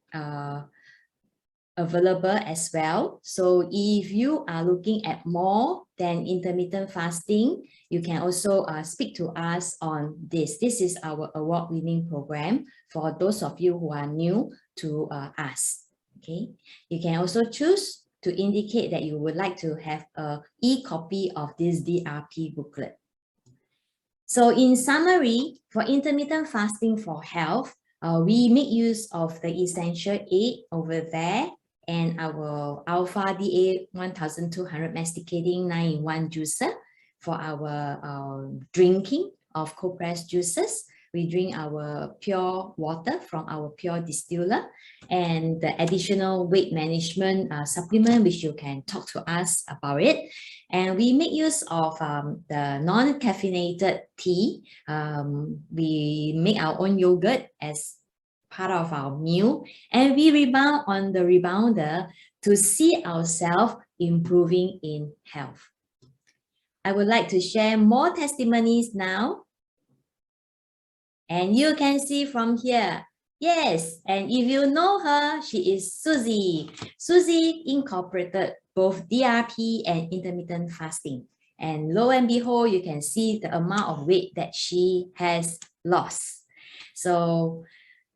[SPEAKER 1] available as well. So if you are looking at more than intermittent fasting, you can also speak to us on this. This is our award-winning program for those of you who are new to us. Okay, you can also choose to indicate that you would like to have an e-copy of this DRP booklet. So in summary, for intermittent fasting for health, we make use of the essential 8 over there and our alpha DA 1200 masticating 9-in-1 juicer for our drinking of cold pressed juices. We drink our pure water from our pure distiller, and the additional weight management supplement, which you can talk to us about it. And we make use of the non-caffeinated tea. We make our own yogurt as part of our meal, and we rebound on the rebounder to see ourselves improving in health. I would like to share more testimonies now. And you can see from here, yes, and if you know her, she is Susie. Susie incorporated both DRP and intermittent fasting. And lo and behold, you can see the amount of weight that she has lost. So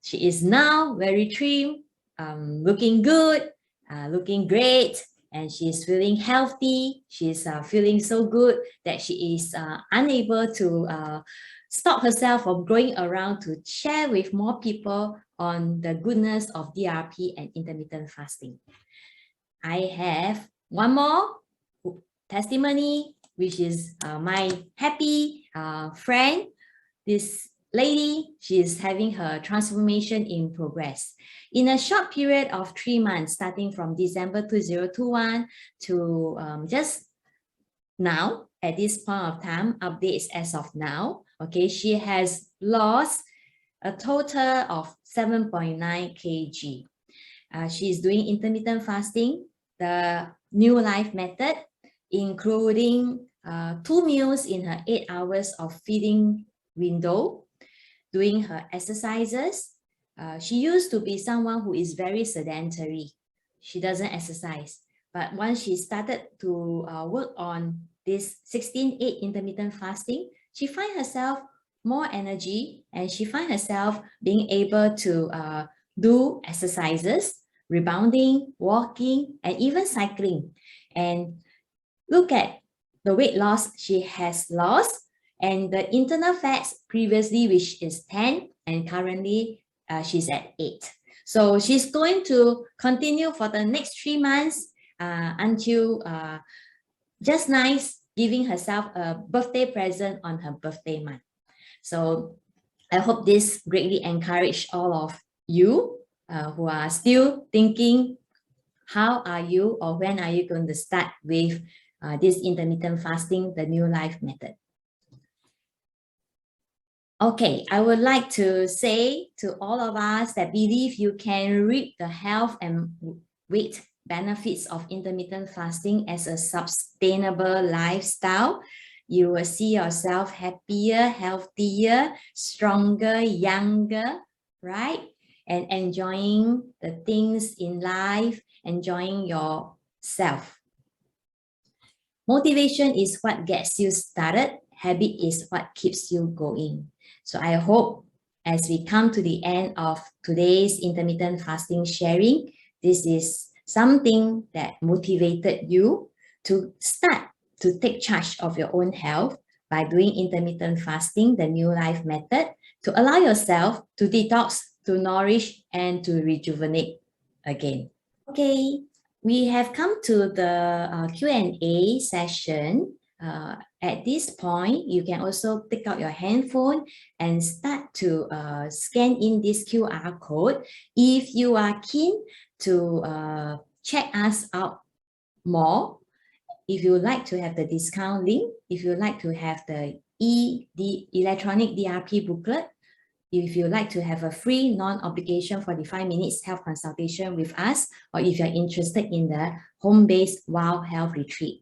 [SPEAKER 1] she is now very trim, looking good, looking great, and she's feeling healthy. She's feeling so good that she is unable to stop herself from going around to share with more people on the goodness of DRP and intermittent fasting. I have one more testimony, which is my happy friend. This lady, she is having her transformation in progress. In a short period of 3 months, starting from December 2021 to just now, at this point of time, updates as of now, okay, she has lost a total of 7.9 kg. She is doing intermittent fasting, the new life method, including 2 meals in her 8 hours of feeding window, doing her exercises. She used to be someone who is very sedentary. She doesn't exercise. But once she started to work on this 16-8 intermittent fasting, she finds herself more energy, and she finds herself being able to do exercises, rebounding, walking, and even cycling. And look at the weight loss she has lost, and the internal fats previously, which is 10, and currently she's at 8. So she's going to continue for the next 3 months until just nice giving herself a birthday present on her birthday month. So I hope this greatly encourage all of you who are still thinking, how are you or when are you going to start with this intermittent fasting, the new life method? Okay, I would like to say to all of us that believe you can reap the health and weight benefits of intermittent fasting as a sustainable lifestyle. You will see yourself happier, healthier, stronger, younger, right? And enjoying the things in life, enjoying yourself. Motivation is what gets you started. Habit is what keeps you going. So I hope as we come to the end of today's intermittent fasting sharing, this is something that motivated you to start to take charge of your own health by doing intermittent fasting, the new life method, to allow yourself to detox, to nourish, and to rejuvenate again. Okay, we have come to the Q&A session. At this point, you can also take out your handphone and start to scan in this QR code. If you are keen to check us out more, if you would like to have the discount link, if you would like to have the electronic DRP booklet, if you like to have a free non-obligation 45 minutes health consultation with us, or if you're interested in the home-based wild health retreat.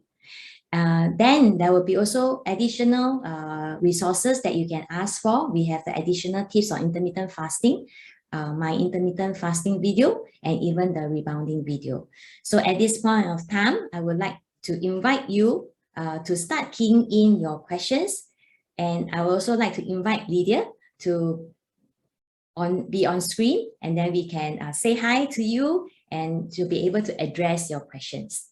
[SPEAKER 1] Then there will be also additional resources that you can ask for. We have the additional tips on intermittent fasting, my intermittent fasting video, and even the rebounding video. So at this point of time, I would like to invite you to start keying in your questions. And I would also like to invite Lydia to be on screen, and then we can say hi to you and to be able to address your questions.